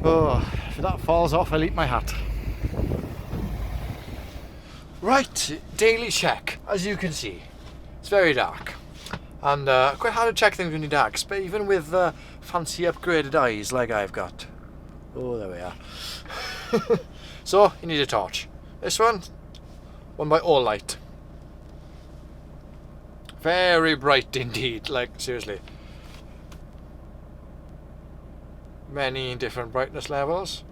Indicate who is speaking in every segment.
Speaker 1: Oh, if that falls off, I'll eat my hat. Right, daily check. As you can see, it's very dark. And quite hard to check things when you're dark, but even with fancy upgraded eyes like I've got. Oh, there we are. So, you need a torch. This one by Olight. Very bright indeed, like seriously. Many different brightness levels.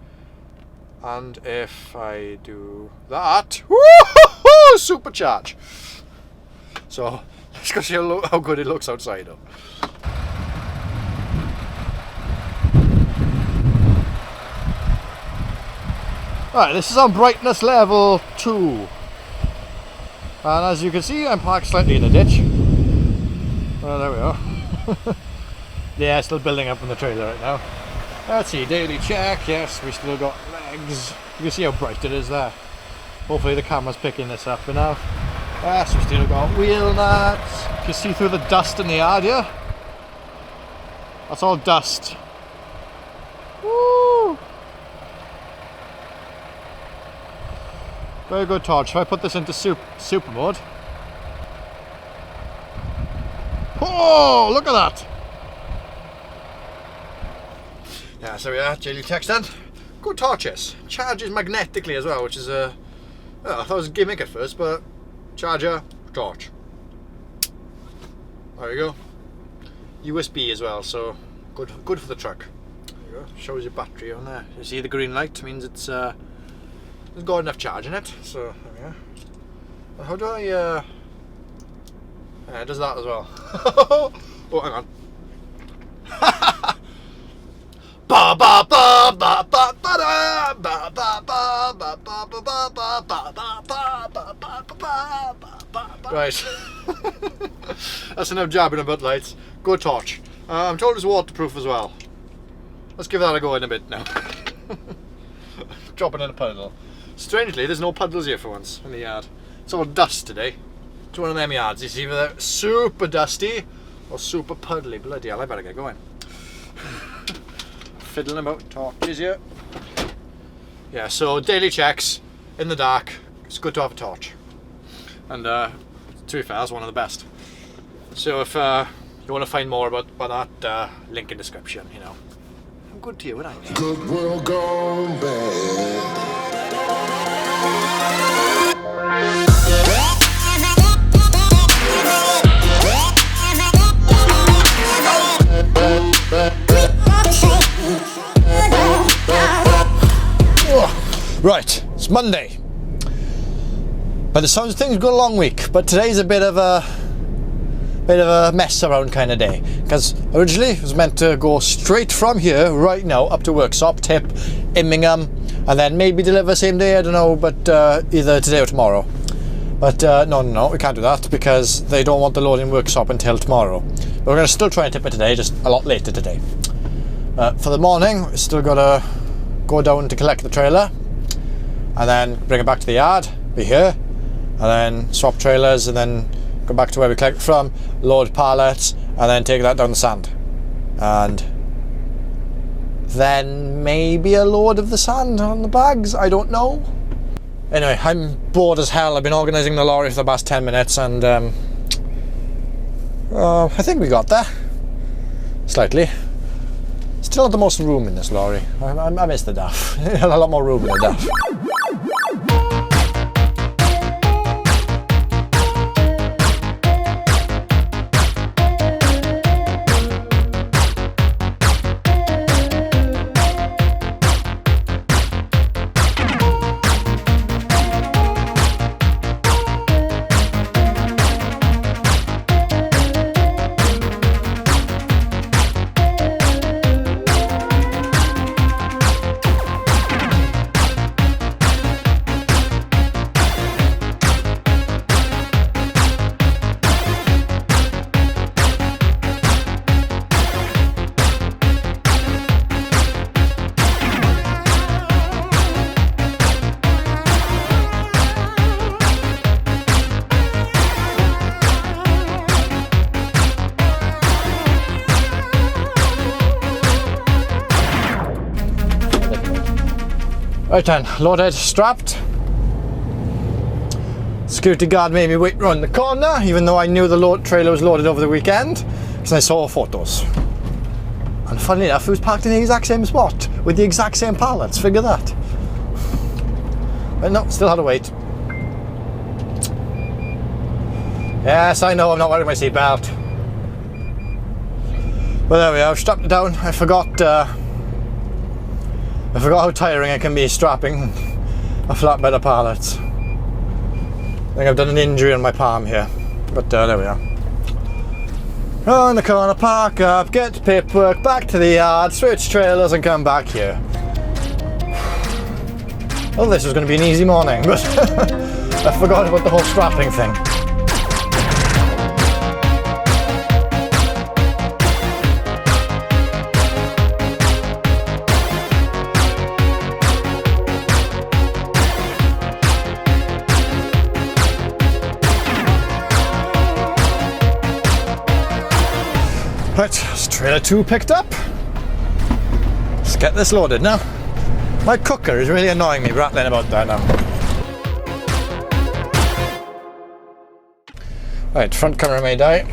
Speaker 1: And if I do that, woo-hoo-hoo, supercharge. So, let's go see how good it looks outside though. Right, this is on brightness level 2. And as you can see, I'm parked slightly in a ditch. Well, there we are. Yeah, still building up on the trailer right now. Let's see, daily check. Yes, we still got legs. You can see how bright it is there. Hopefully the camera's picking this up enough. Yes, we still got wheel nuts. You can see through the dust in the yard here. That's all dust. Woo! Very good torch. If I put this into super mode. Oh, look at that! Yeah, so we are, daily check stand. Good torches. Charges magnetically as well, which is a... well, I thought it was a gimmick at first, but charger, torch. There you go. USB as well, so good for the truck. There you go. Shows your battery on there. You see the green light means it's got enough charge in it. So there we are. And how do I? Yeah, it does that as well. Oh, hang on. Ba ba ba ba ba ba da ba ba ba ba ba ba ba ba ba ba ba ba ba ba. Right. That's enough jabbing about lights. Good torch. I'm told it's waterproof as well. Let's give that a go in a bit now. Dropping in a puddle. Strangely, there's no puddles here for once in the yard. It's all dust today. It's one of them yards. It's either super dusty or super puddly. Bloody hell, I better get going. Fiddling about torches here. Yeah, so daily checks in the dark. It's good to have a torch. And to be fair, that's one of the best. So if you want to find more about that, link in description, you know. I'm good to you, would I?
Speaker 2: Good world gone bad.
Speaker 1: Right, it's Monday. By the sounds of things, we've got a long week, but today's a bit of a mess around kind of day, because originally it was meant to go straight from here right now up to workshop tip Immingham, and then maybe deliver same day, I don't know, but either today or tomorrow. But no, we can't do that because they don't want the loading workshop until tomorrow. But we're going to still try and tip it today, just a lot later today. For the morning, we've still got to go down to collect the trailer and then bring it back to the yard, be here, and then swap trailers and then go back to where we collected from, load pallets, and then take that down the sand. And then maybe a load of the sand on the bags, I don't know. Anyway, I'm bored as hell. I've been organising the lorry for the past 10 minutes and I think we got there. Slightly. Still not the most room in this lorry. I miss the DAF. It had a lot more room in the DAF. Right then, load head strapped. Security guard made me wait round the corner, even though I knew the load trailer was loaded over the weekend, because I saw photos. And funnily enough, it was parked in the exact same spot, with the exact same pallets, figure that. But no, still had to wait. Yes, I know I'm not wearing my seatbelt. But there we are, I've strapped it down. I forgot how tiring it can be strapping a flatbed of pallets. I think I've done an injury on my palm here, but there we are. Round the corner, park up, get the paperwork, back to the yard, switch trailers and come back here. Well, this was going to be an easy morning, but I forgot about the whole strapping thing. Right, it's trailer 2 picked up. Let's get this loaded now. My cooker is really annoying me rattling about that now. Right, front camera may die.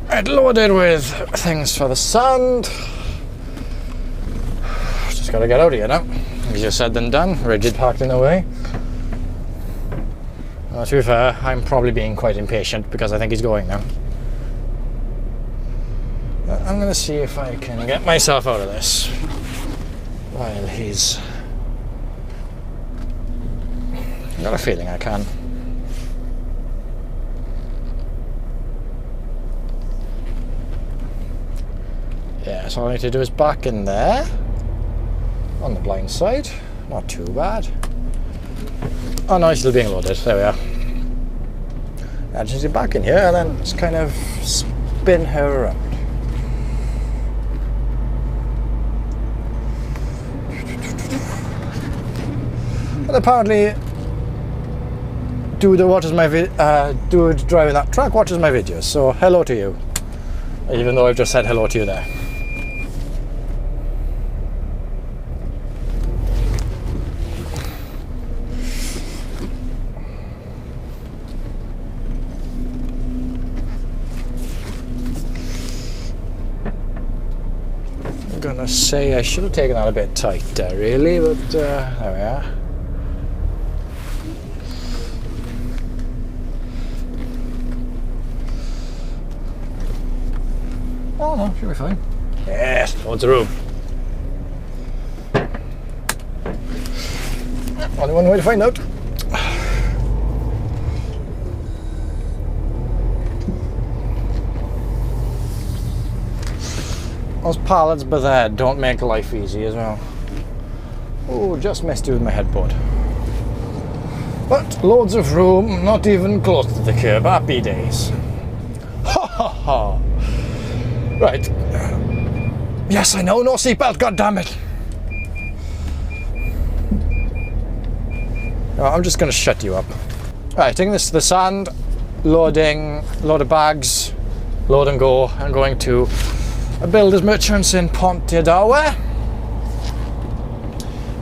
Speaker 1: Right, loaded with things for the sand. Just gotta get out of here now. Easier said than done. Rigid parked in the way. To be fair, I'm probably being quite impatient because I think he's going now. But I'm going to see if I can get myself out of this while he's... I've got a feeling I can. Yeah, so all I need to do is back in there on the blind side. Not too bad. Oh no, he's still being loaded. There we are. I just get back in here and then just kind of spin her around. And apparently, dude driving that truck watches my videos. So hello to you. Even though I've just said hello to you there. Gonna say I should have taken that a bit tighter really, but there we are. Oh no, should be fine. Yes, loads of room. Only one way to find out. Those pallets by there don't make life easy as well. Oh, just messed with my headboard. But loads of room, not even close to the curb. Happy days. Ha ha ha. Right. Yes, I know, no seatbelt, goddammit. Oh, I'm just going to shut you up. Right, taking this to the sand, loading, load of bags, load and go. I'm going to a builder's merchants in Ponteadawe.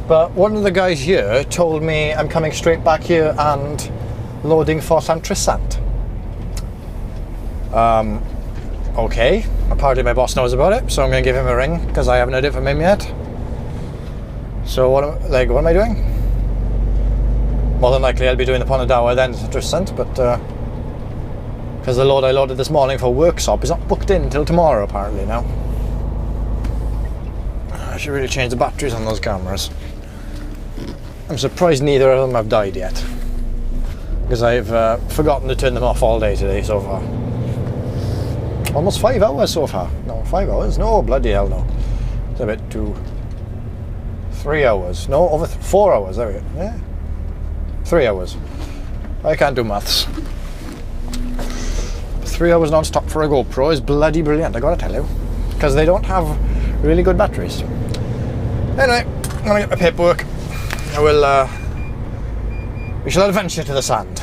Speaker 1: But one of the guys here told me I'm coming straight back here and loading for Llantrisant. Okay, apparently my boss knows about it, so I'm going to give him a ring because I haven't heard it from him yet. So what am I doing? More than likely I'll be doing the Ponteadawe then Llantrisant, but because the load I loaded this morning for workshop is not booked in until tomorrow apparently now. I should really change the batteries on those cameras. I'm surprised neither of them have died yet, because I've forgotten to turn them off all day today so far. Almost 5 hours so far. No, 5 hours? No, bloody hell no. It's a bit too... 3 hours. No, over 4 hours, there we go. Yeah. 3 hours. I can't do maths. 3 hours non-stop for a GoPro is bloody brilliant, I gotta tell you. Because they don't have really good batteries. Anyway, I'm gonna get my paperwork. I will, we shall adventure to the sand.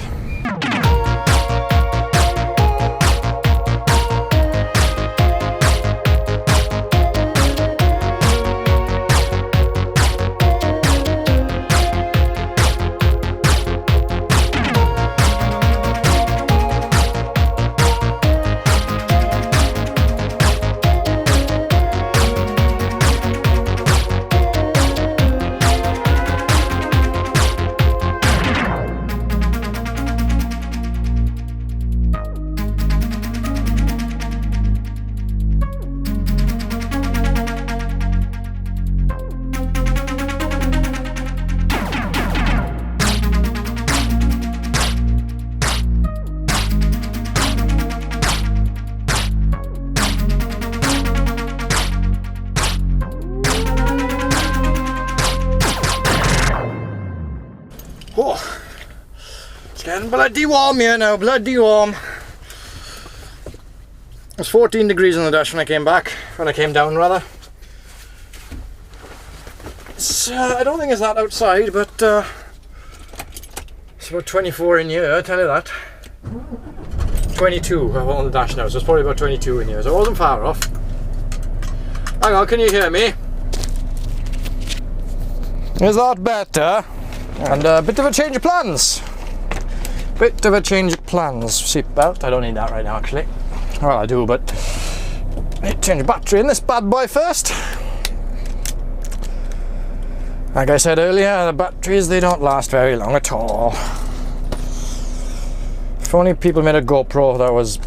Speaker 1: Getting bloody warm here now, bloody warm. It was 14 degrees on the dash when I came down rather. It's, I don't think it's that outside, but it's about 24 in here, I tell you that. 22 on the dash now, so it's probably about 22 in here, so it wasn't far off. Hang on, can you hear me? Is that better? And a bit of a change of plans. Bit of a change of plans. Seatbelt, I don't need that right now actually. Well, I do, but I need to change the battery in this bad boy first. Like I said earlier, the batteries, they don't last very long at all. If only people made a GoPro that was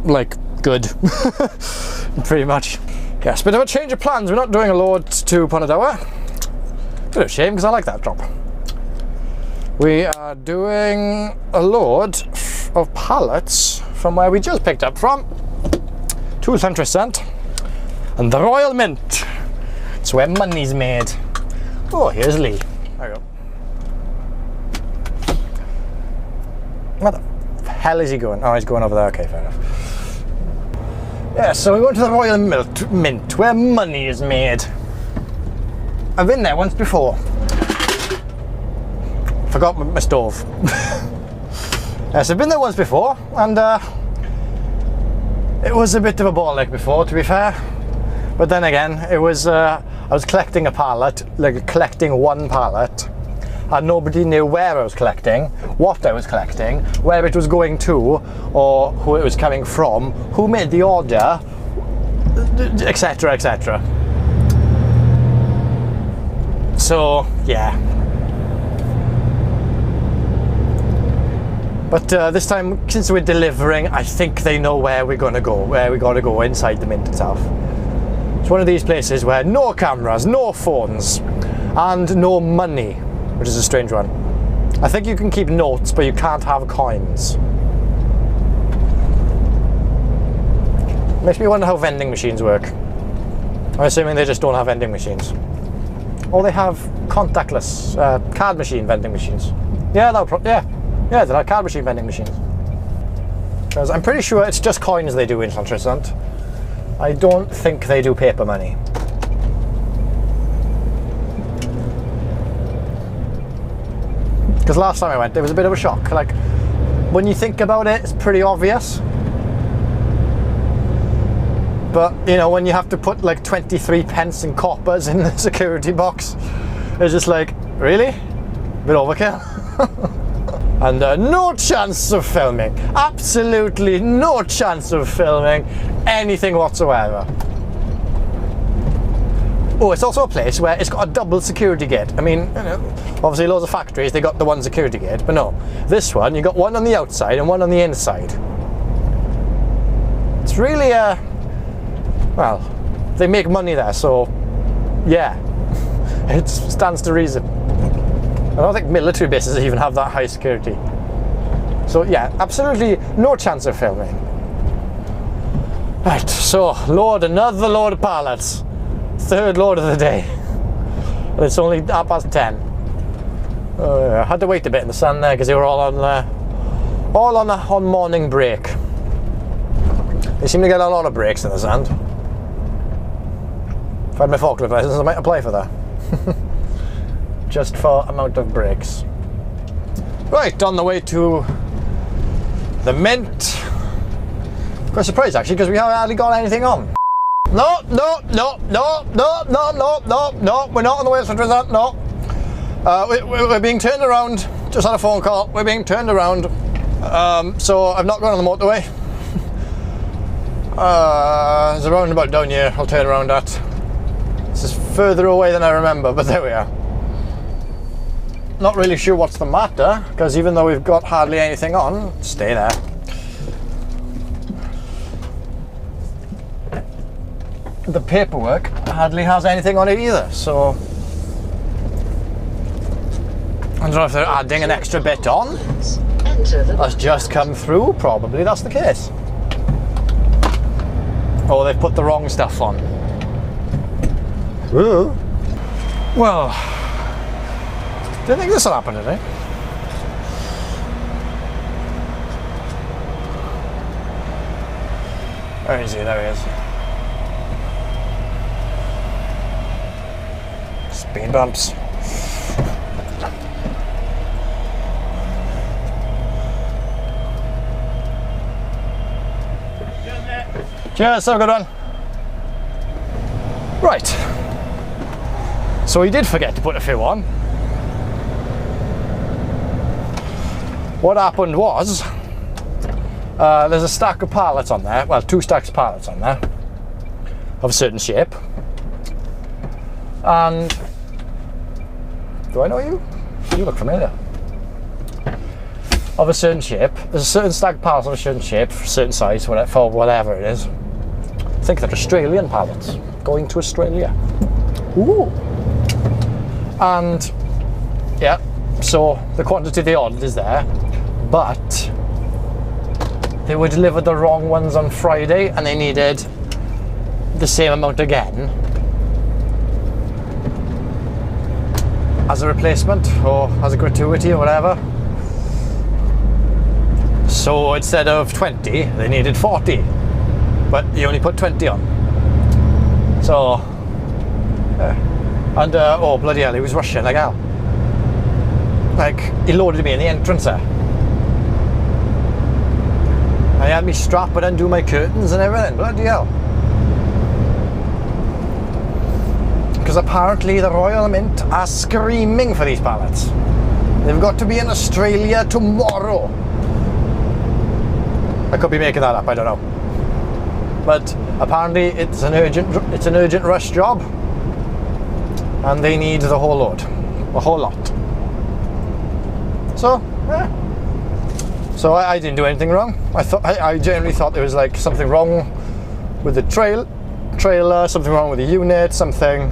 Speaker 1: like good. Pretty much. Yes, bit of a change of plans. We're not doing a load to Ponadawa. Bit of a shame because I like that drop. We are doing a load of pallets from where we just picked up from. 2 cent and the Royal Mint. It's where money's made. Oh, here's Lee. There we go. What the hell is he going? Oh, he's going over there. Okay, fair enough. Yeah, so we went to the Royal Mint, where money is made. I've been there once before. Forgot my stove. Yes, I've been there once before, and it was a bit of a ball ache before, to be fair. But then again, it was I was collecting a pallet, like collecting one pallet, and nobody knew where I was collecting, what I was collecting, where it was going to, or who it was coming from, who made the order, etc, etc. So, yeah. But this time, since we're delivering, I think they know where we're going to go, where we got to go inside the mint itself. It's one of these places where no cameras, no phones, and no money, which is a strange one. I think you can keep notes, but you can't have coins. Makes me wonder how vending machines work. I'm assuming they just don't have vending machines. Or they have contactless card machine vending machines. Yeah, yeah, they're like card machine vending machines. Because I'm pretty sure it's just coins they do in Llantrisant. I don't think they do paper money. Because last time I went, it was a bit of a shock. Like, when you think about it, it's pretty obvious. But, you know, when you have to put like 23 pence in coppers in the security box, it's just like, really? A bit overkill. And no chance of filming. Absolutely no chance of filming anything whatsoever. Oh, it's also a place where it's got a double security gate. I mean, you know, obviously loads of factories, they got the one security gate, but no. This one, you got one on the outside and one on the inside. It's really, well, they make money there, so yeah, it stands to reason. I don't think military bases even have that high security. So yeah, absolutely no chance of filming. Right, so another load of pallets. Third load of the day. And it's only 10:30. I had to wait a bit in the sun there because they were all on morning break. They seem to get a lot of breaks in the sand. If I had my forklift license, I might apply for that. Just for amount of breaks. Right, on the way to the mint. Quite surprised actually, because we haven't hardly got anything on. No, we're not on the way to Llantrisant, no. We're being turned around, just had a phone call, we're being turned around. So I've not gone on the motorway. There's a roundabout down here I'll turn around at. This is further away than I remember, but there we are. Not really sure what's the matter, because even though we've got hardly anything on, stay there. The paperwork hardly has anything on it either, so I don't know if they're adding an extra bit on. That's just come through, probably that's the case. Or they've put the wrong stuff on. Ooh. Well, didn't think this would happen today. Where is he? There he is. Speed bumps. Cheers, have a good one. Right. So he did forget to put a few on. What happened was, there's a stack of pallets on there, well, 2 stacks of pallets on there, of a certain shape. And, do I know you? You look familiar. Of a certain shape. There's a certain stack of pallets of a certain shape, for a certain size, for whatever it is. I think they're Australian pallets, going to Australia. Ooh. And, yeah, so the quantity they ordered is there, but they were delivered the wrong ones on Friday and they needed the same amount again as a replacement or as a gratuity or whatever. So instead of 20, they needed 40, but he only put 20 on. So, and oh bloody hell, he was rushing like hell. Like, he loaded me in the entrance there. I had me strap and undo my curtains and everything, bloody hell. Because apparently the Royal Mint are screaming for these pallets. They've got to be in Australia tomorrow. I could be making that up, I don't know. But apparently it's an urgent rush job. And they need the whole load. The whole lot. So, yeah. So I didn't do anything wrong. I generally thought there was like something wrong with the trailer, something wrong with the unit, something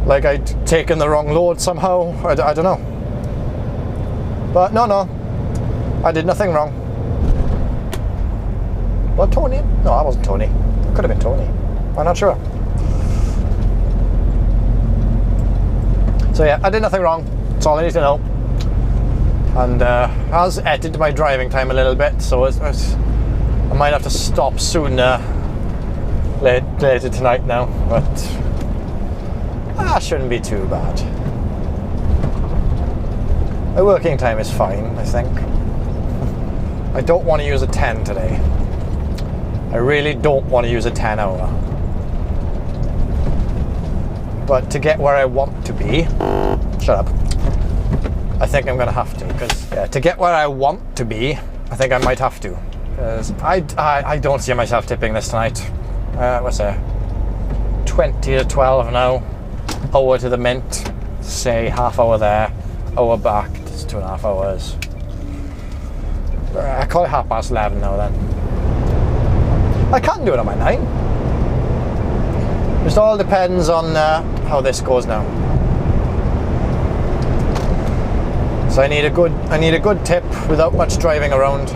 Speaker 1: like I'd taken the wrong load somehow. I don't know. But no, I did nothing wrong. Well, Tony? No, that wasn't Tony. It could have been Tony. I'm not sure. So yeah, I did nothing wrong. That's all I need to know. And has edited my driving time a little bit, so I might have to stop sooner later tonight now, but shouldn't be too bad. My working time is fine, I think. I don't want to use a 10 today. I really don't want to use a 10 hour. But to get where I want to be, shut up. I think I'm going to have to, because to get where I want to be, I think I might have to. Because I don't see myself tipping this tonight. What's that? 20 to 12 now. Hour to the Mint. Say half hour there, hour back. It's 2.5 hours. I call it 11:30 now then. I can do it on my 9. Just all depends on how this goes now. So I need a good tip without much driving around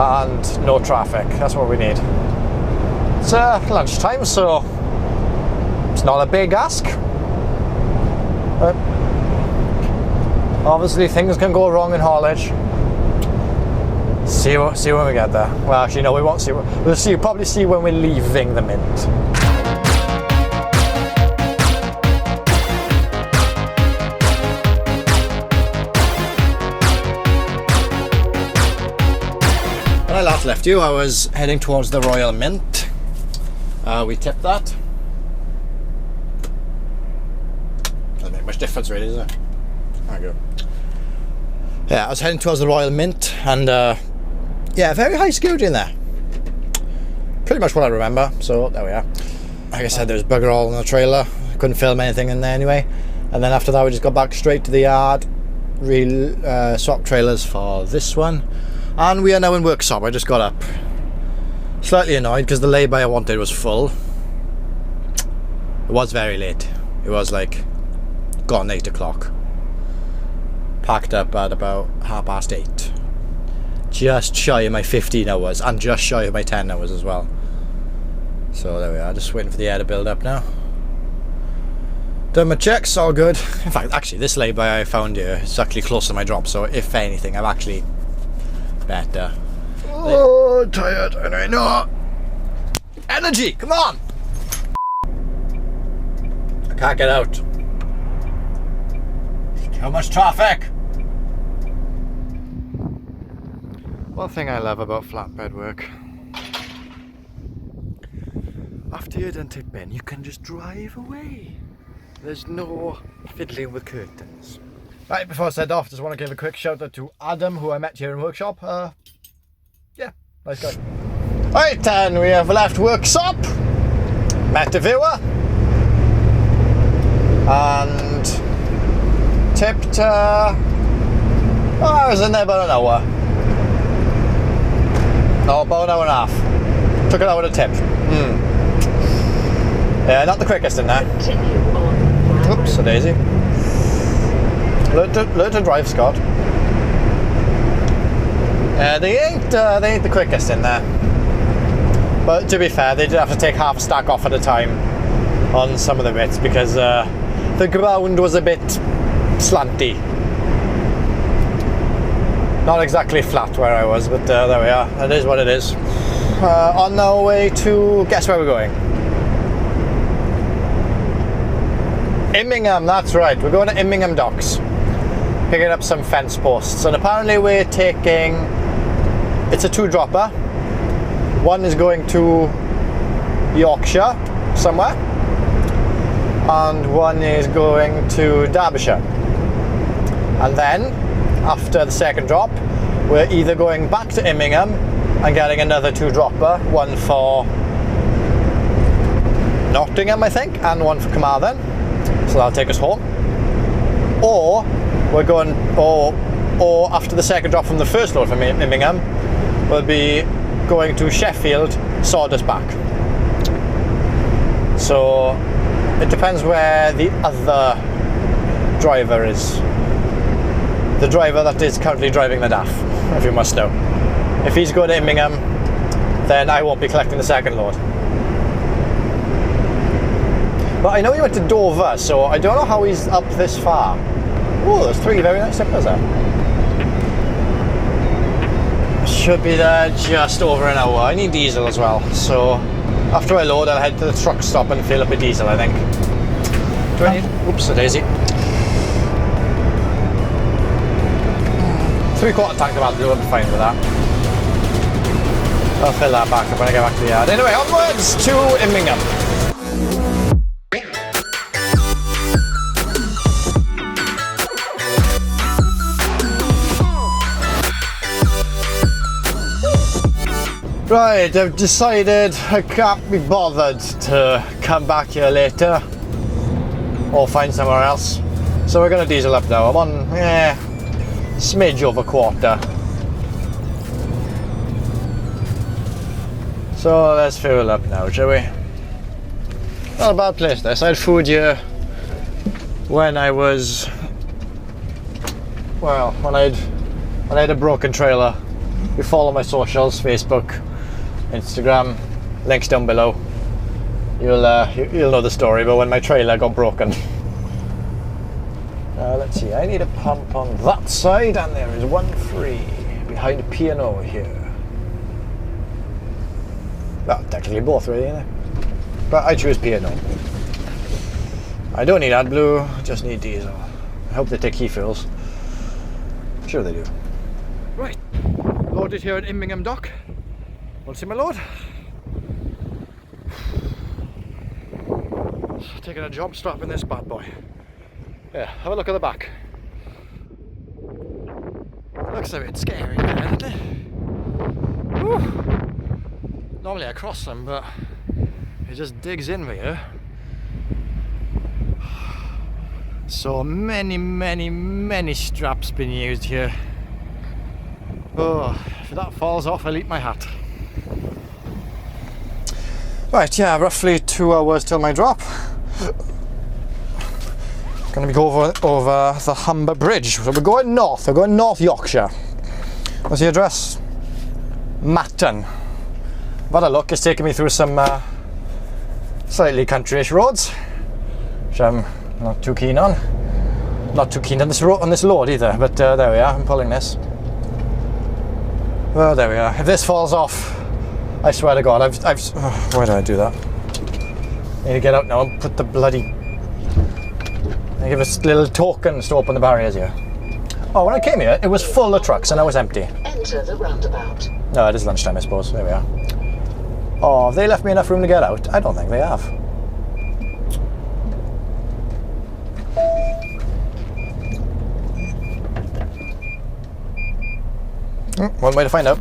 Speaker 1: and no traffic. That's what we need. It's lunchtime, so it's not a big ask. But obviously things can go wrong in haulage. See when we get there. Well, actually, no, we won't see. We'll probably see when we're leaving the Mint. When I last left you, I was heading towards the Royal Mint. We tipped that. Doesn't make much difference, really, does it? There we go. Yeah, I was heading towards the Royal Mint, and yeah, very high security in there. Pretty much what I remember, so there we are. Like I said, there was bugger all in the trailer. Couldn't film anything in there anyway. And then after that, we just got back straight to the yard, swap trailers for this one. And we are now in workshop. I just got up. Slightly annoyed because the lay-by I wanted was full. It was very late. It was like gone 8 o'clock. Packed up at about 8:30. Just shy of my 15 hours and just shy of my 10 hours as well. So there we are, just waiting for the air to build up now. Done my checks, all good. In fact, actually this lay-by I found here is actually close to my drop, so if anything I'm actually better. Oh, tired, and I know. Energy, come on! I can't get out. Too much traffic. One thing I love about flatbed work, after you're done tipping, you can just drive away. There's no fiddling with curtains. Right, before I set off, just want to give a quick shout out to Adam, who I met here in workshop. Yeah, nice guy. Right, and we have left workshop, met the viewer, and tipped, I was in there about an hour. No, about an hour and a half. Took an hour to tip. Yeah, not the quickest in there. Oops, a daisy. Learn to drive, Scott. They ain't the quickest in there. But to be fair, they did have to take half a stack off at a time on some of the bits because the ground was a bit slanty. Not exactly flat where I was, but there we are. It is what it is. On our way to, guess where we're going? Immingham, that's right. We're going to Immingham Docks. Picking up some fence posts. And apparently we're taking, it's a 2-dropper. One is going to Yorkshire, somewhere. And one is going to Derbyshire. And then, after the second drop, we're either going back to Immingham and getting another 2-dropper, one for Nottingham, I think, and one for Carmarthen. So that'll take us home. Or we're going, or after the second drop from the first load from Immingham, we'll be going to Sheffield, sawdust back. So it depends where the other driver is. The driver that is currently driving the DAF, if you must know. If he's going to Immingham, then I won't be collecting the second load. But I know he went to Dover, so I don't know how he's up this far. Oh, there's 3 very nice tippers there. Should be there just over an hour. I need diesel as well, so after I load, I'll head to the truck stop and fill up a diesel, I think. Do I need? Oops, a daisy. 3/4 tank of AdBlue, I'm fine with that. I'll fill that back up when I get back to the yard. Anyway, onwards to Immingham. Right, I've decided I can't be bothered to come back here later or find somewhere else. So we're going to diesel up now. I'm on, smidge over 1/4. So let's fuel up now, shall we? Not a bad place this. I had food here when I was, well, when I had a broken trailer. You follow my socials, Facebook, Instagram, links down below. You'll know the story, but when my trailer got broken. Let's see, I need a pump on that side, and there is one free behind P&O here. Well, technically both really, isn't it? But I choose P&O. I don't need AdBlue, I just need diesel. I hope they take key fills. I'm sure they do. Right, loaded here at Immingham Dock. Want to see my load? Taking a job strap in this bad boy. Yeah, have a look at the back. Looks a bit scary there, doesn't it? Whew. Normally I cross them, but it just digs in me here. So many straps being used here. Oh, if that falls off, I'll eat my hat. Right, yeah, roughly 2 hours till my drop. Going to be over the Humber Bridge. So we're going north. We're going North Yorkshire. What's the address? Matton. I've had a look. It's taken me through some slightly countryish roads, which I'm not too keen on. Not too keen on this load either. But there we are. I'm pulling this. Well, there we are. If this falls off, I swear to God, why did I do that? I need to get out now and put the bloody... I give us little tokens to open the barriers here. Oh, when I came here, it was full of trucks and now it's empty.
Speaker 3: Enter the roundabout.
Speaker 1: No, it is lunchtime, I suppose. There we are. Oh, have they left me enough room to get out? I don't think they have. One way to find out.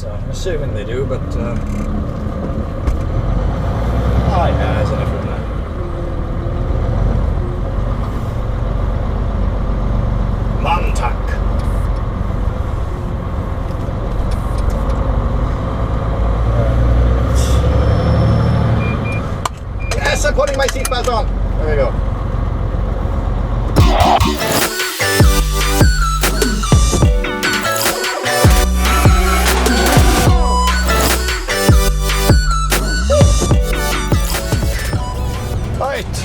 Speaker 1: I'm assuming they do, but oh yeah, there's enough room there. Montauk. Yes, I'm putting my seatbelt on. There we go.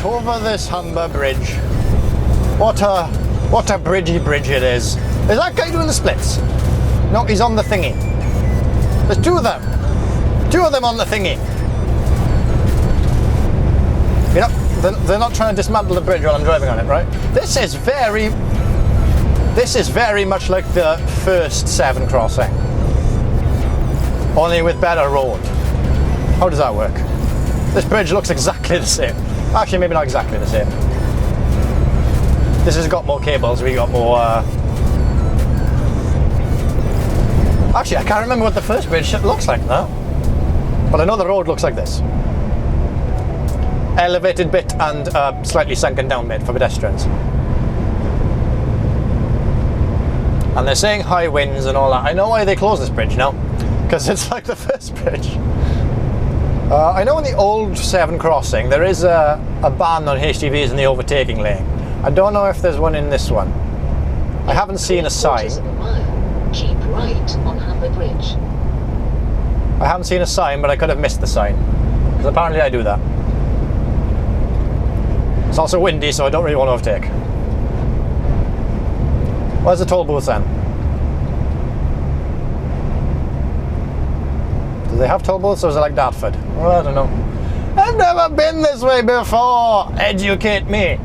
Speaker 1: Over this Humber bridge. What a bridgey bridge it is. Is that guy doing the splits? No, he's on the thingy. There's two of them. Two of them on the thingy. You know, they're not trying to dismantle the bridge while I'm driving on it, right? This is very much like the first Severn crossing. Only with better road. How does that work? This bridge looks exactly the same. Actually, maybe not exactly the same. This has got more cables, we got more... Actually, I can't remember what the first bridge looks like now. But I know the road looks like this. Elevated bit and slightly sunken down bit for pedestrians. And they're saying high winds and all that. I know why they closed this bridge now. Because it's like the first bridge. I know in the old Severn crossing there is a ban on HGVs in the overtaking lane. I don't know if there's one in this one. I haven't seen a sign.
Speaker 3: Keep right on Humber Bridge.
Speaker 1: I haven't seen a sign, but I could have missed the sign. Because apparently I do that. It's also windy, so I don't really want to overtake. Where's the toll booth then? Do they have toll booths or is it like Dartford? Well, I don't know. I've never been this way before! Educate me!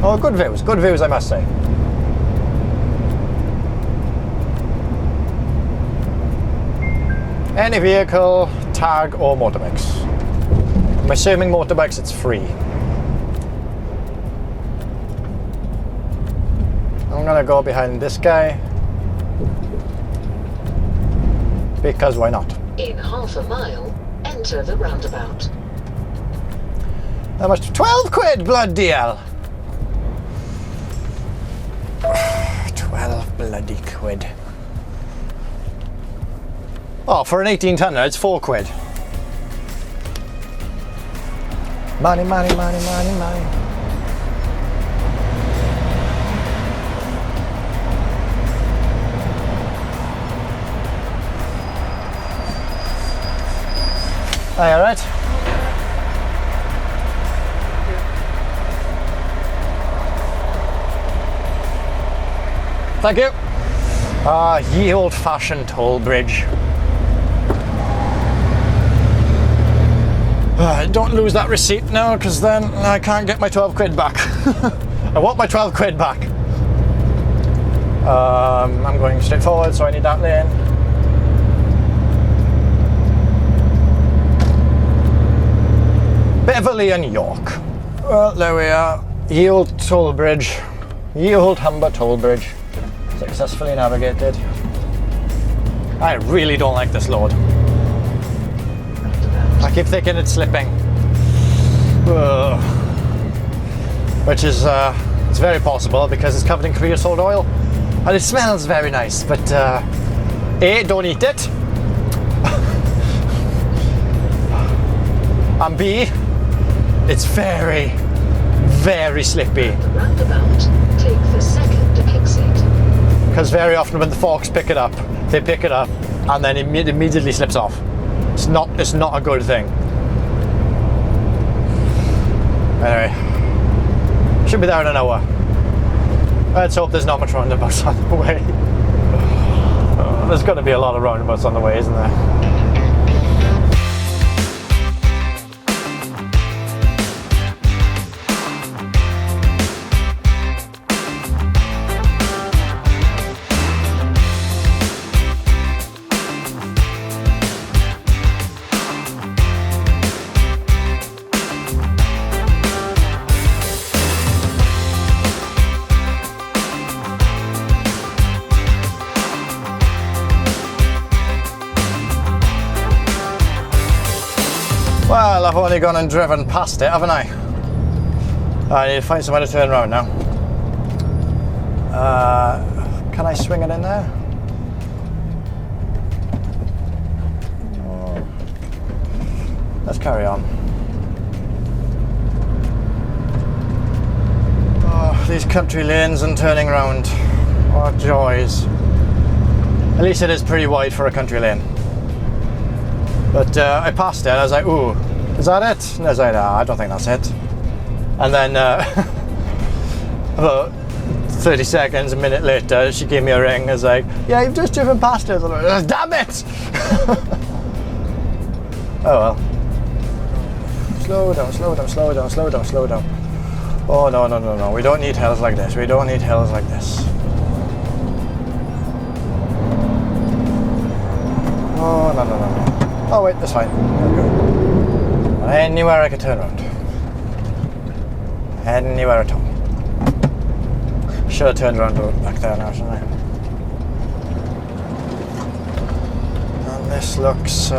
Speaker 1: Oh, good views I must say. Any vehicle, tag or motorbikes. I'm assuming motorbikes it's free. I'm gonna go behind this guy. Because why not?
Speaker 3: In half a mile, enter the roundabout.
Speaker 1: How much? 12 quid, bloody hell! 12 bloody quid. Oh, for an 18-tonner, it's 4 quid. Money, money, money, money, money. Are you alright? Thank you. Ye old-fashioned toll bridge. Don't lose that receipt now, because then I can't get my 12 quid back. I want my 12 quid back. I'm going straight forward, so I need that lane. Beverley and York. Well, there we are. Ye old toll bridge. Ye old Humber toll bridge. Successfully navigated. I really don't like this load. I keep thinking it's slipping. Which is, it's very possible because it's covered in creosote oil. And it smells very nice, but A, don't eat it. And B, it's very, very slippy.
Speaker 3: At the roundabout, take the second exit.
Speaker 1: Because very often when the forks pick it up, they pick it up and then it immediately slips off. It's not a good thing. Anyway, should be there in an hour. Let's hope there's not much roundabouts on the way. There's got to be a lot of roundabouts on the way, isn't there? Well, I've only gone and driven past it, haven't I? I need to find somewhere to turn around now. Can I swing it in there? Oh. Let's carry on. Oh, these country lanes and turning around. What joys. At least it is pretty wide for a country lane. But I passed it and I was like, ooh, is that it? And I was like, nah, I don't think that's it. And then about 30 seconds, a minute later, she gave me a ring. I was like, yeah, you've just driven past it. I was like, damn it! Oh well. Slow down, slow down, slow down, slow down, slow down. Oh, no, no, no, no. We don't need hills like this. We don't need hills like this. Oh, no, no, no, no. Oh wait, that's fine. There we go. Anywhere I can turn around. Anywhere at all. Should have turned around back there now, shouldn't I? And this looks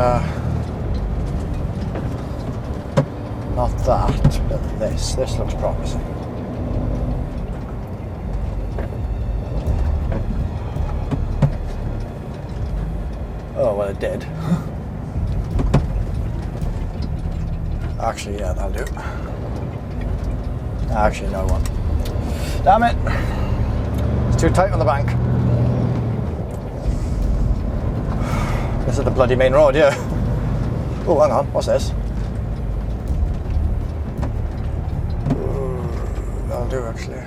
Speaker 1: not that, but this. This looks promising. Oh well, it did. Actually, yeah, that'll do. Actually, no one. Damn it! It's too tight on the bank. This is the bloody main road, yeah. Oh, hang on, what's this? Ooh, that'll do, actually.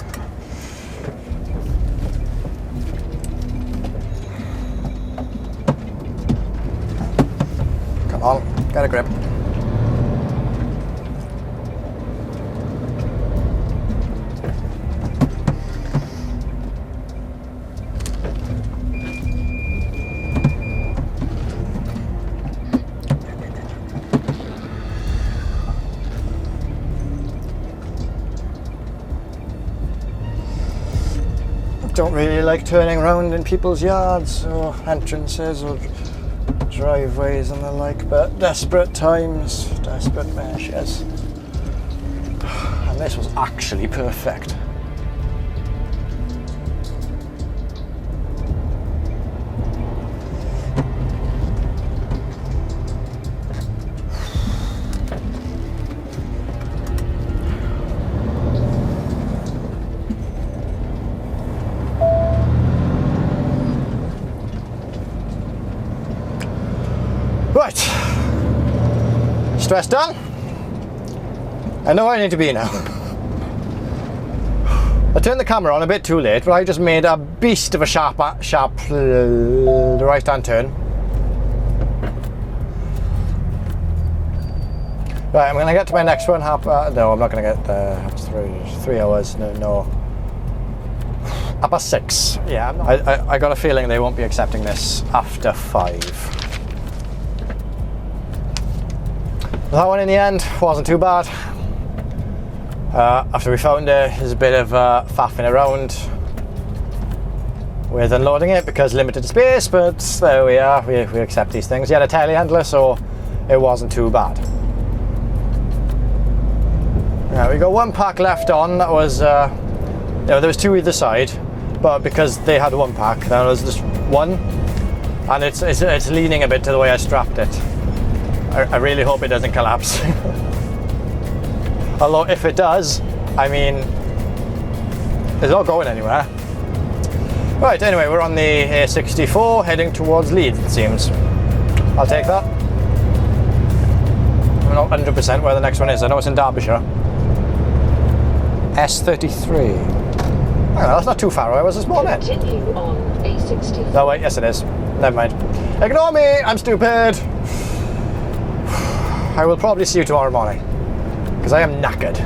Speaker 1: Come on, get a grip. Don't really like turning around in people's yards or entrances or driveways and the like, but desperate times, desperate measures. And this was actually perfect. Right, stress done. I know where I need to be now. I turned the camera on a bit too late, but I just made a beast of a sharp right-hand turn. Right, I'm going to get to my next one. No, I'm not going to get there. 3 hours. No. 6. Yeah, I got a feeling they won't be accepting this after 5. That one in the end wasn't too bad. After we found it, there's a bit of faffing around with unloading it because limited space, but there we are, we accept these things. You had a telehandler, so it wasn't too bad. Now we got one pack left on. That was, there was 2 either side, but because they had one pack, there was just one, and it's leaning a bit to the way I strapped it. I really hope it doesn't collapse. Although if it does, I mean, it's not going anywhere. Right, anyway, we're on the A64 heading towards Leeds, it seems. I'll take that. I'm not 100% where the next one is. I know it's in Derbyshire. S33. Oh, that's not too far away, was this morning?
Speaker 3: Continue on A60.
Speaker 1: No, wait, yes it is. Never mind. Ignore me, I'm stupid. I will probably see you tomorrow morning, because I am knackered.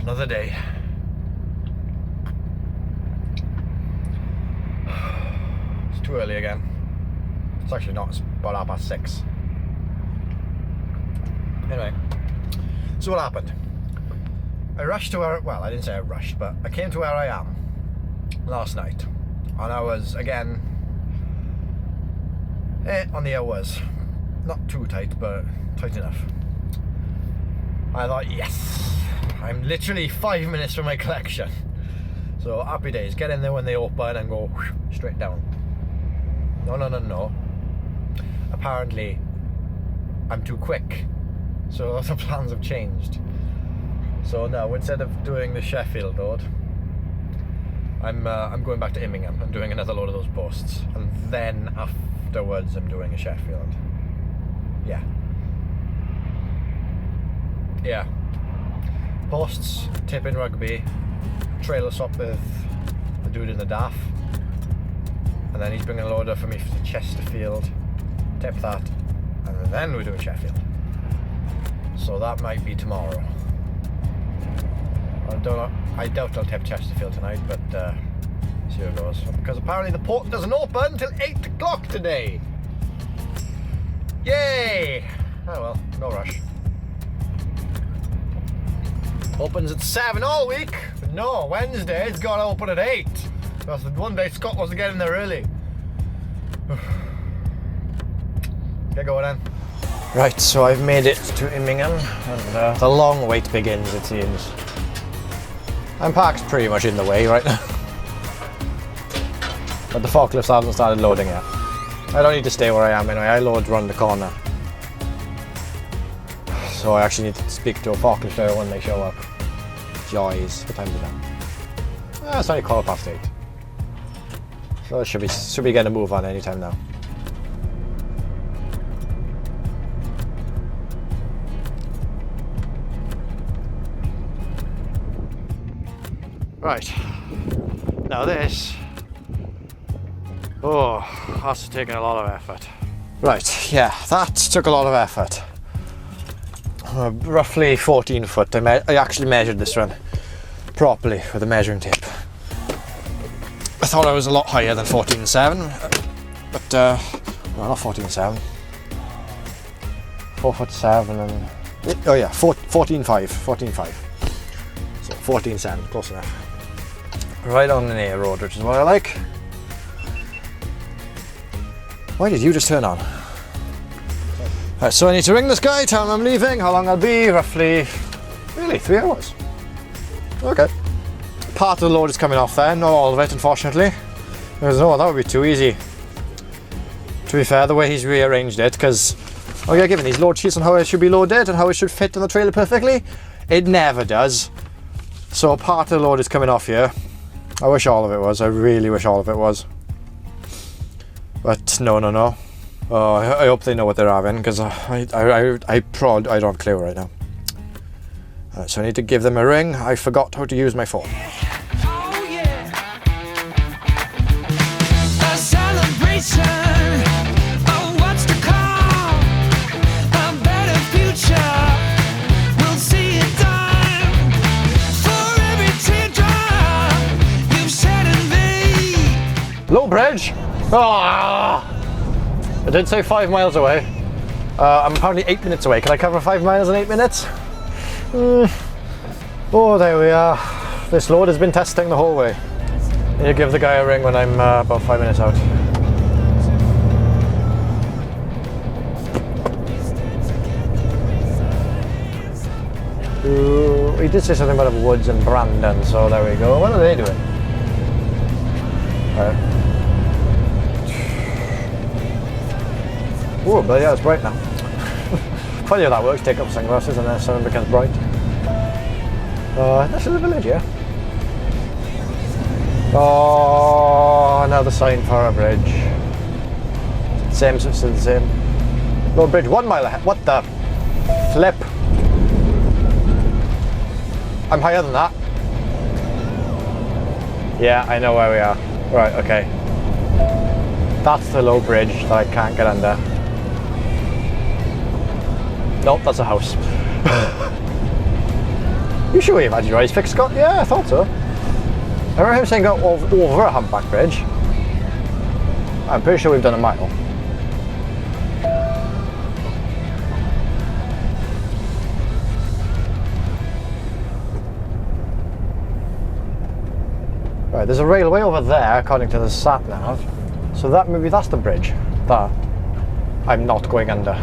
Speaker 1: Another day. It's too early again. It's actually not, it's about 6:30. Anyway, so what happened? I rushed to where, well, I didn't say I rushed, but I came to where I am last night. And I was, again, on the hours. Not too tight, but tight enough. I thought, yes! I'm literally 5 minutes from my collection. So happy days, get in there when they open and go straight down. No. Apparently, I'm too quick. So the plans have changed. So now, instead of doing the Sheffield load, I'm going back to Immingham and doing another load of those posts. And then afterwards, I'm doing a Sheffield. Yeah. Posts, tip in Rugby, trailer swap with the dude in the DAF, and then he's bringing a loader for me for Chesterfield, tip that, and then we do a Sheffield. So that might be tomorrow. I don't know, I doubt I'll tip Chesterfield tonight, but see how it goes. Because apparently the port doesn't open until 8 o'clock today. Yay! Oh well, no rush. Opens at 7 all week, but no, Wednesday it's got to open at 8. That's the one day Scott wants to get in there early. Get going then. Right, so I've made it to Immingham, and the long wait begins, it seems. I'm parked pretty much in the way right now. But the forklifts haven't started loading yet. I don't need to stay where I am anyway, I load round the corner. So I actually need to speak to a forklift driver when they show up. Joys. What time is it now? It's only 8:15. So I should be getting a move on any time now. Right. Now this. Oh, that's taken a lot of effort. Right, yeah, that took a lot of effort. Roughly 14 foot. I actually measured this one properly with a measuring tape. I thought I was a lot higher than 14.7, but well, not 14.7. 4'7" and oh yeah, 14.5. So 14.7, close enough. Right on an A road, which is what I like. Why did you just turn on? Right, so I need to ring this guy, tell him I'm leaving, how long I'll be, roughly, really, 3 hours. Okay. Part of the load is coming off there, not all of it, unfortunately. Because, oh, that would be too easy. To be fair, the way he's rearranged it, because, oh yeah, given these load sheets on how it should be loaded and how it should fit on the trailer perfectly, it never does. So part of the load is coming off here. I wish all of it was, I really wish all of it was. But no. Oh, I hope they know what they're having, because I don't have a clue right now. So I need to give them a ring. I forgot how to use my phone.
Speaker 4: Oh yeah, a celebration of what's to come, a better future. We'll see it done for every teardrop you've shed in me.
Speaker 1: Low bridge. Ah! I did say 5 miles away. I'm apparently 8 minutes away. Can I cover 5 miles in 8 minutes? Oh, there we are. This load has been testing the whole way. You give the guy a ring when I'm about 5 minutes out. Ooh, he did say something about Woods and Brandon, so there we go. What are they doing? Alright. Oh, but yeah, it's bright now. Funny how that works. Take off sunglasses and then something becomes bright. This is the village, yeah. Oh, another sign for a bridge. Same, still the same. Road bridge 1 mile ahead. What the flip? I'm higher than that. Yeah, I know where we are. Right, okay. That's the low bridge that I can't get under. Nope, that's a house. You sure you've had your eyes fixed, Scott? Yeah, I thought so. I remember him saying go over a humpback bridge. I'm pretty sure we've done a mile. Right, there's a railway over there according to the sat nav. So that maybe that's the bridge that I'm not going under.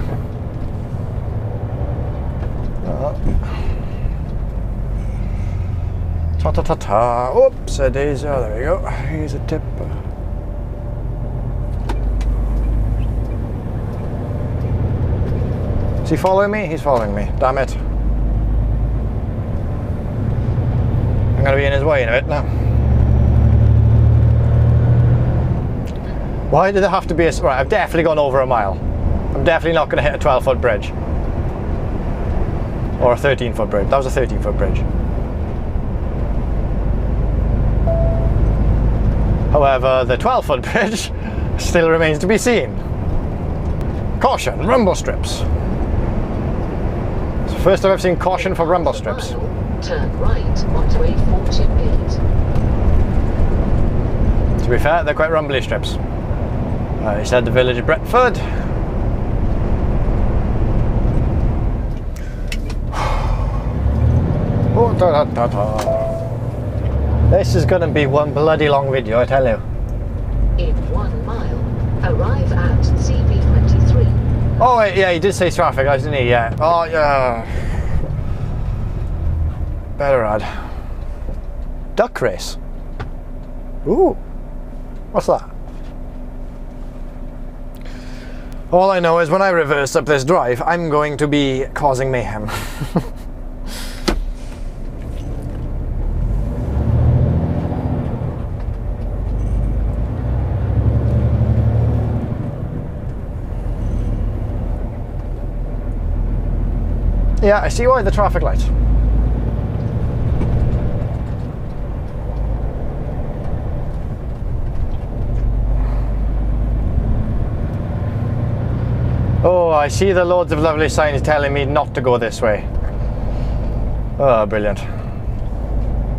Speaker 1: Ta-ta-ta-ta. Oops, a daisy. Oh, there we go. Here's a tip. Is he following me? He's following me. Damn it. I'm going to be in his way in a bit now. Why did it have to be a... Right, I've definitely gone over a mile. I'm definitely not going to hit a 12-foot bridge. Or a 13-foot bridge. That was a 13-foot bridge. However, the 12-foot bridge still remains to be seen. Caution, rumble strips. It's the first time I've seen caution for rumble strips.
Speaker 3: Turn right onto A48.
Speaker 1: To be fair, they're quite rumbly strips. He said the village of Brentford. Oh, da, da, da, da. This is going to be one bloody long video, I tell you.
Speaker 3: In 1 mile, arrive at CV23.
Speaker 1: Oh wait, yeah, he did say traffic, didn't he? Yeah. Oh yeah. Better add. Duck race. Ooh. What's that? All I know is when I reverse up this drive, I'm going to be causing mayhem. Yeah, I see why the traffic light. Oh, I see the loads of lovely signs telling me not to go this way. Oh, brilliant.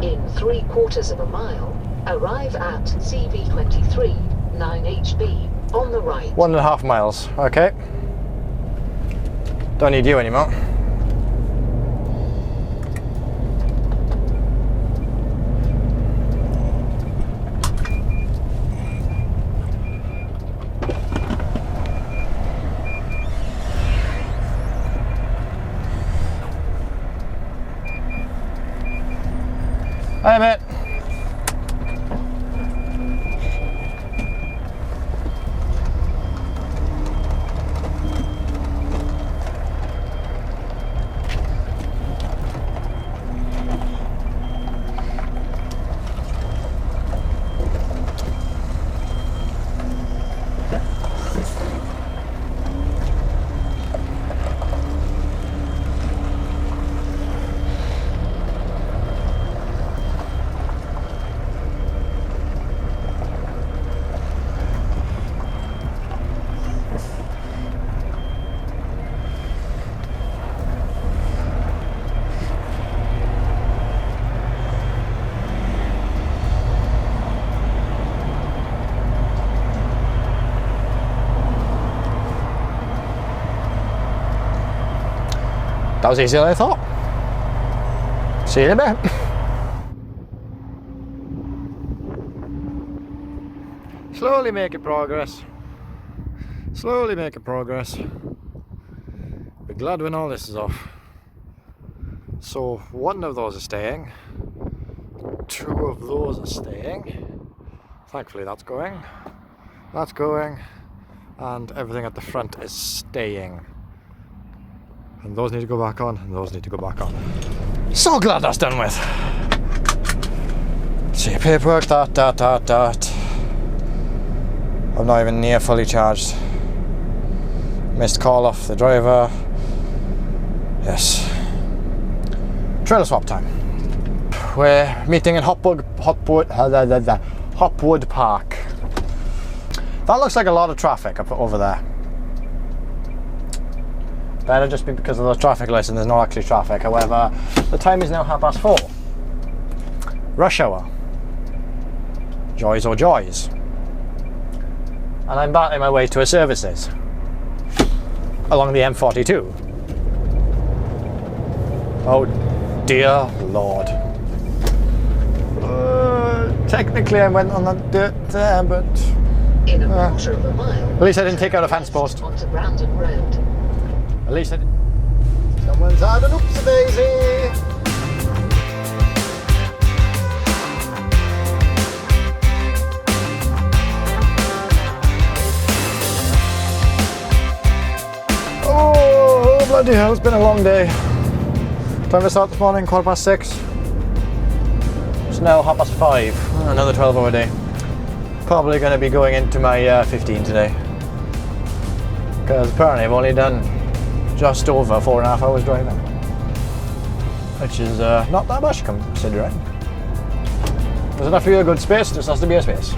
Speaker 3: In 3/4 of a mile, arrive at CV23, 9HB, on the right.
Speaker 1: 1.5 miles, okay. Don't need you anymore. Hi, mate. That was easier than I thought. See you in a bit. Slowly making progress. Slowly making progress. Be glad when all this is off. So one of those is staying. Two of those are staying. Thankfully that's going. That's going. And everything at the front is staying. And those need to go back on, and those need to go back on. So glad that's done with. See, paperwork, that. I'm not even near fully charged. Missed call off the driver. Yes. Trailer swap time. We're meeting in Hopwood Park. That looks like a lot of traffic up over there. Better just be because of those traffic lights and there's not actually traffic. However, the time is now 4:30. Rush hour. Joys or joys. And I'm battling my way to a services along the M42. Oh dear Lord. Technically I went on the dirt there, but
Speaker 3: In a quarter of a mile,
Speaker 1: at least I didn't take out a fence post.
Speaker 3: onto Brandon Road.
Speaker 1: At least I didn't. Someone's had an oopsie daisy. Oh, bloody hell, it's been a long day. Time to start this morning, 6:15. It's now 5:30. Another 12-hour day. Probably going to be going into my 15 today. Because apparently I've only done just over 4.5 hours driving. Which is not that much considering. There's enough for you, a good space, just has to be a space.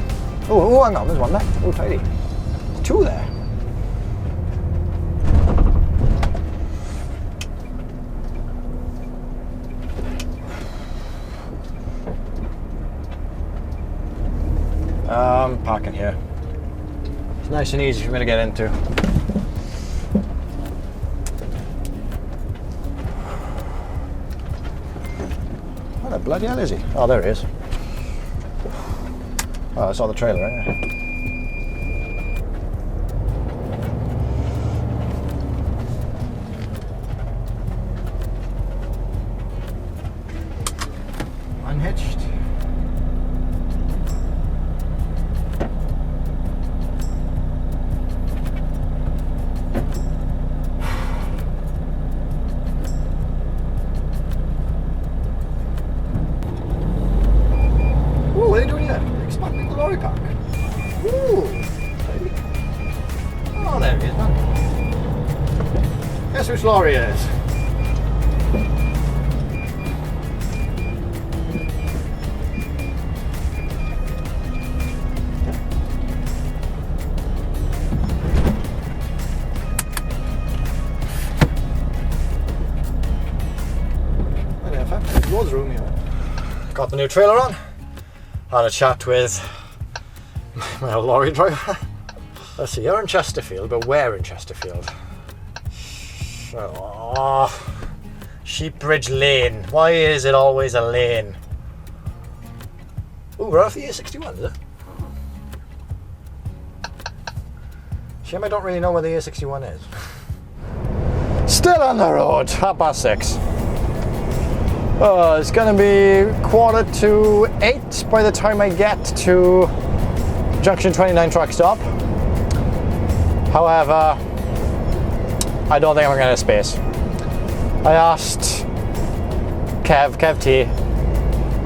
Speaker 1: Oh, hang on, there's one there. Oh, tidy. There's two there. Parking here. It's nice and easy for me to get into. What the bloody hell is he? Oh, there he is. Oh, I saw the trailer, right? Unhitched. What are you doing here? Expanding the lorry park. Ooh. Oh, there he is, man. Guess which lorry it is? There's loads of room here. Got the new trailer on. Had a chat with my lorry driver. Let's see, you're in Chesterfield, but where in Chesterfield? Oh, Sheepbridge Lane. Why is it always a lane? Oh, we're off the A61, is it? Shame I don't really know where the A61 is. Still on the road, 6:30. It's gonna be 7:45 by the time I get to Junction 29 truck stop. However, I don't think I'm gonna have space. I asked Kev T,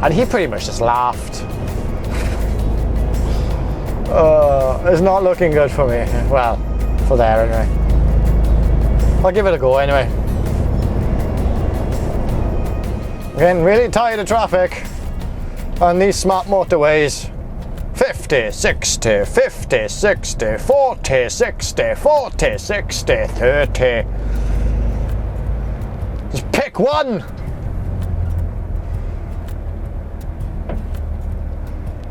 Speaker 1: and he pretty much just laughed. It's not looking good for me. Well, for there anyway. I'll give it a go anyway. Getting really tired of traffic on these smart motorways. 50, 60, 50, 60, 40, 60, 40, 60, 30. Just pick one!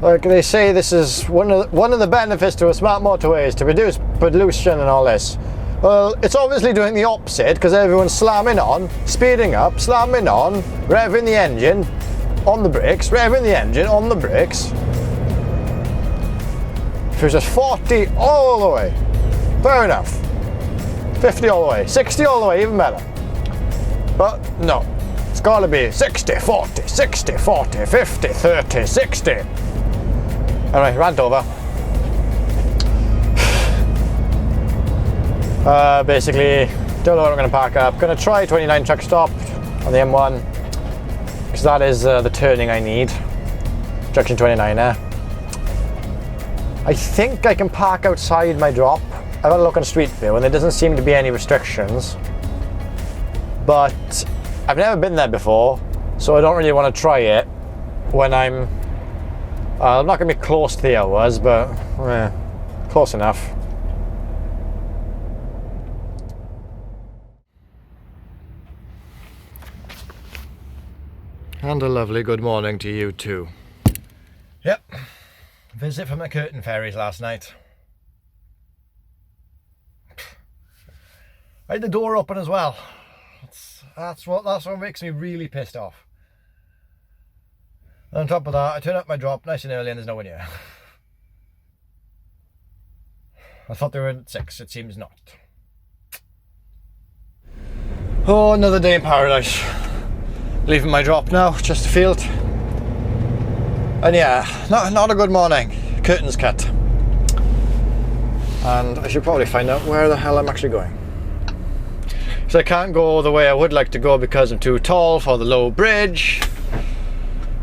Speaker 1: Like they say, this is one of the benefits to a smart motorway is to reduce pollution and all this. Well, it's obviously doing the opposite because everyone's slamming on, speeding up, slamming on, revving the engine, on the brakes, revving the engine, on the brakes. If it was just 40 all the way, fair enough. 50 all the way, 60 all the way, even better. But no, it's gotta be 60, 40, 60, 40, 50, 30, 60. Alright, rant over. Basically, don't know where I'm going to park up. Going to try 29 truck stop on the M1 because that is the turning I need. Junction 29 there. I think I can park outside my drop. I've had a look on Street View and there doesn't seem to be any restrictions. But I've never been there before, so I don't really want to try it when I'm not going to be close to the hours, but close enough. And a lovely good morning to you too. Yep, visit from the curtain ferries last night. I had the door open as well. That's what makes me really pissed off. And on top of that, I turn up my drop nice and early and there's no one here. I thought they were at 6, it seems not. Oh, another day in paradise. Leaving my drop now, Chesterfield. And yeah, not a good morning. Curtains cut. And I should probably find out where the hell I'm actually going. So I can't go the way I would like to go because I'm too tall for the low bridge.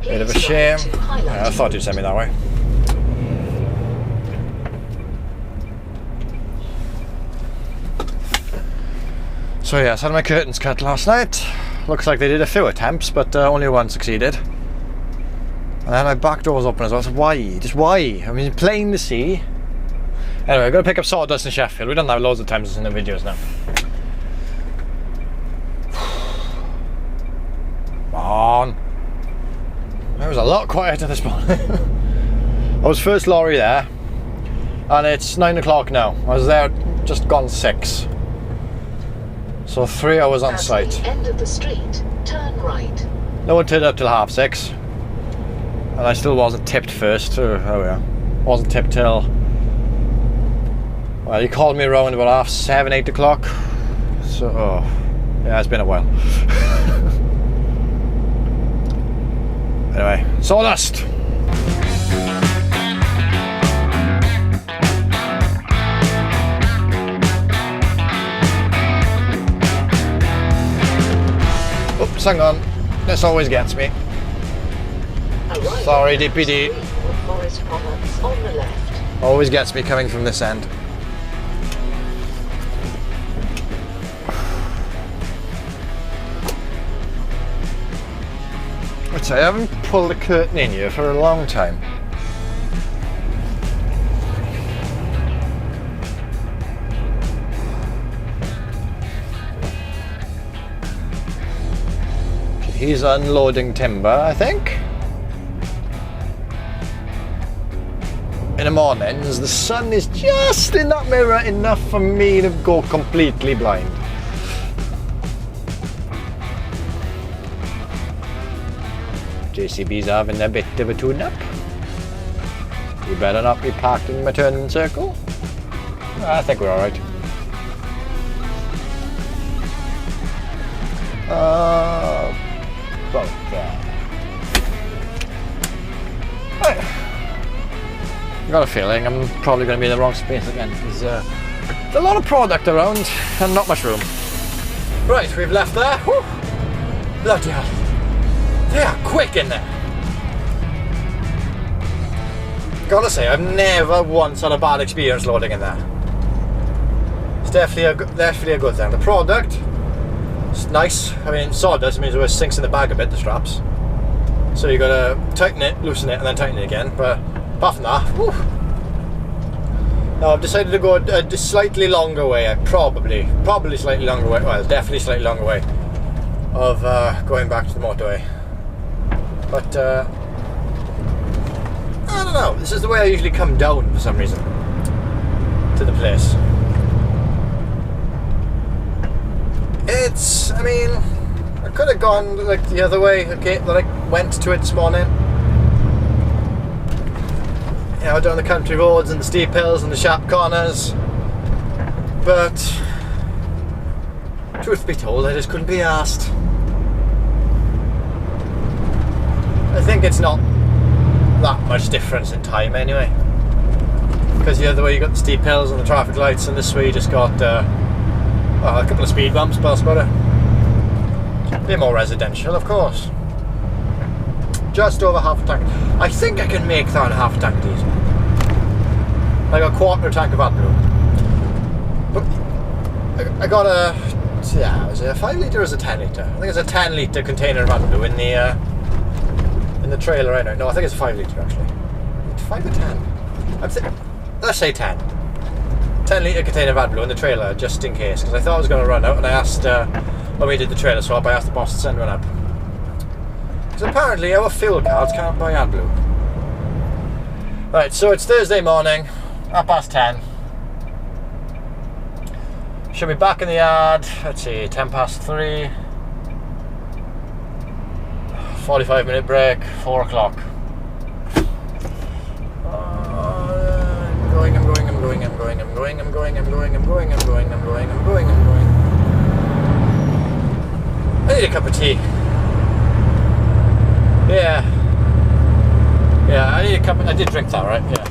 Speaker 1: Bit of a shame. Yeah, I thought you'd send me that way. So yes, I had my curtains cut last night. Looks like they did a few attempts, but only one succeeded. And then my back door was open as well. So why? Just why? I mean, plain to see. Anyway, I'm going to pick up sawdust in Sheffield. We've done that loads of times in the videos now. Come on. It was a lot quieter this morning. I was first lorry there, and it's 9 o'clock now. I was there just gone 6. So 3 hours on site.
Speaker 3: At the end of the street, turn right.
Speaker 1: No one turned up till 6:30. And I still wasn't tipped first. Oh yeah. Wasn't tipped till... Well, he called me around about 7:30, 8 o'clock. So, yeah, it's been a while. Anyway, sawdust! Oops, hang on. This always gets me. Sorry, DPD.
Speaker 3: Forest products on the left.
Speaker 1: Always gets me coming from this end. I'd say I haven't pulled the curtain in here for a long time. He's unloading timber, I think. In the mornings, the sun is just in that mirror enough for me to go completely blind. JCB's having a bit of a tune-up. You better not be parked in my turning circle. I think we're alright. About there. I've got a feeling I'm probably going to be in the wrong space again. There's a lot of product around and not much room. Right, we've left there. Whew. Bloody hell. They are quick in there. Gotta say, I've never once had a bad experience loading in there. It's definitely a good thing. The product, it's nice. I mean, sawdust means it sinks in the bag a bit, the straps. So you gotta tighten it, loosen it, and then tighten it again. But apart from that, whew. Now I've decided to go a slightly longer way. Probably slightly longer way. Well, definitely slightly longer way of going back to the motorway. But I don't know. This is the way I usually come down for some reason to the place. I mean, I could have gone like the other way, okay, that I went to it this morning. You know, down the country roads and the steep hills and the sharp corners. But, truth be told, I just couldn't be asked. I think it's not that much difference in time anyway. Because the other way you got the steep hills and the traffic lights, and this way you just got a couple of speed bumps, but that's about it. A bit more residential, of course. Just over half a tank. I think I can make that in half a tank of diesel. Like a quarter tank of AdBlue. But I got a, was it a 5 litre or is it a 10 litre? I think it's a 10 litre container of AdBlue in the trailer right now. No, I think it's a 5 litre actually. 5 or 10? Let's say 10. 10 litre container of AdBlue in the trailer, just in case, because I thought I was going to run out, and I asked, when we did the trailer swap, I asked the boss to send one up. Because apparently our fuel cards can't buy AdBlue. Right, so it's Thursday morning, 10:30. Should be back in the yard, let's see, 3:10. 45-minute break, 4 o'clock. I'm going. I need a cup of tea. Yeah, I need a cup. I did drink that, right? Yeah.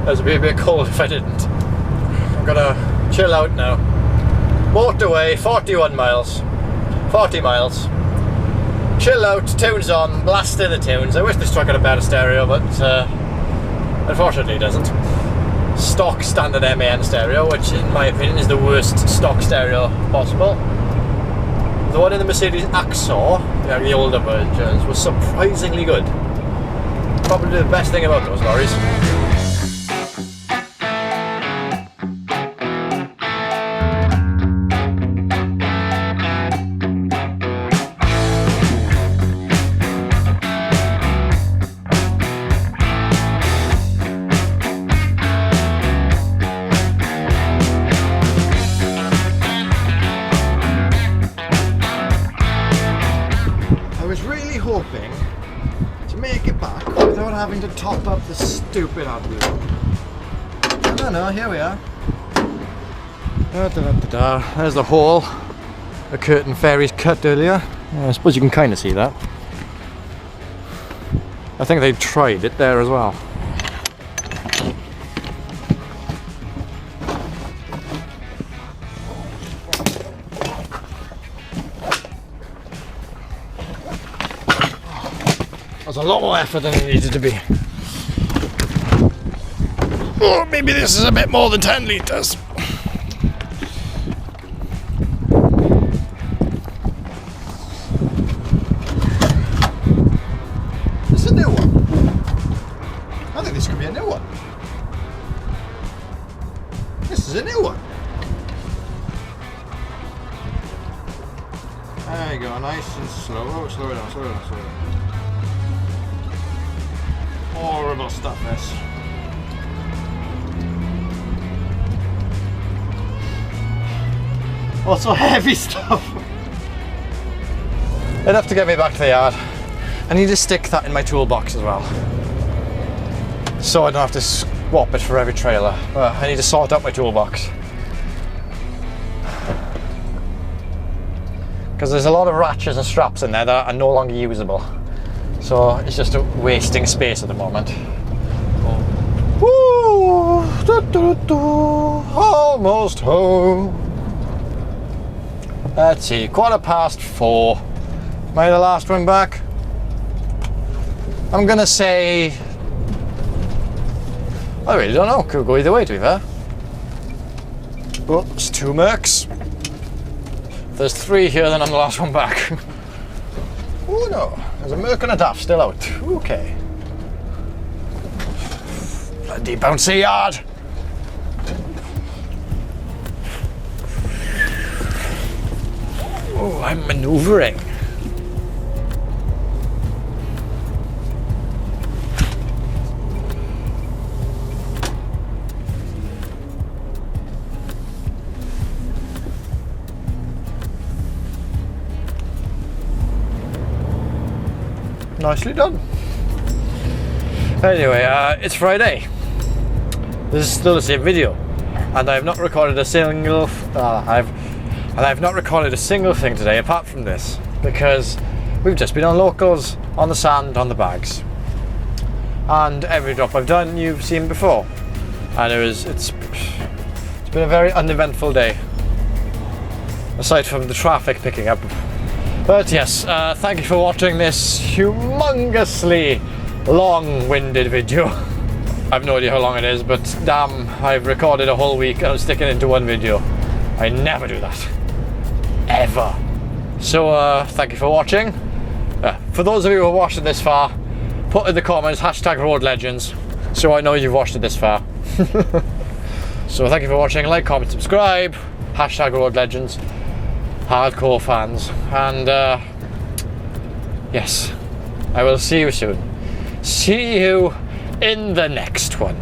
Speaker 1: That would be a bit cold if I didn't. I'm gonna chill out now. Motorway, 41 miles. 40 miles. Chill out, tunes on, blasting the tunes. I wish this truck had a better stereo, but unfortunately it doesn't. Stock standard MAN stereo, which in my opinion is the worst stock stereo possible. The one in the Mercedes Axor, the older versions, was surprisingly good. Probably the best thing about those lorries. Hoping to make it back without having to top up the stupid AdBlue. No, here we are. There's the hole the curtain fairies cut earlier. I suppose you can kind of see that. I think they tried it there as well. That was a lot more effort than it needed to be. Oh, maybe this is a bit more than 10 litres. This is a new one. I think this could be a new one. This is a new one. There you go, nice and slow. Oh, slow it down. Horrible stuff, this. Also heavy stuff. Enough to get me back to the yard. I need to stick that in my toolbox as well, so I don't have to swap it for every trailer. I need to sort out my toolbox, because there's a lot of ratchets and straps in there that are no longer usable. So it's just wasting space at the moment. Woo! Almost home. Let's see, 4:15. Am I the last one back? I'm gonna say, I really don't know. Could go either way, to be fair. Oh, it's 2 Mercs. If there's 3 here, then I'm the last one back. Oh no, there's a Merc and a DAF still out. Okay. Bloody bouncy yard. Oh, I'm manoeuvring. nicely done. Anyway, it's Friday. This is still the same video, and I've not recorded a single. I've not recorded a single thing today apart from this, because we've just been on locals, on the sand, on the bags, and every drop I've done you've seen before, and it's been a very uneventful day, aside from the traffic picking up. But yes, thank you for watching this humongously long-winded video. I've no idea how long it is, but damn, I've recorded a whole week and I'm sticking it into one video. I never do that. Ever. So, thank you for watching. For those of you who have watched it this far, put in the comments #RoadLegends, so I know you've watched it this far. So thank you for watching. Like, comment, subscribe. #RoadLegends. Hardcore fans. And, yes, I will see you soon. See you in the next one.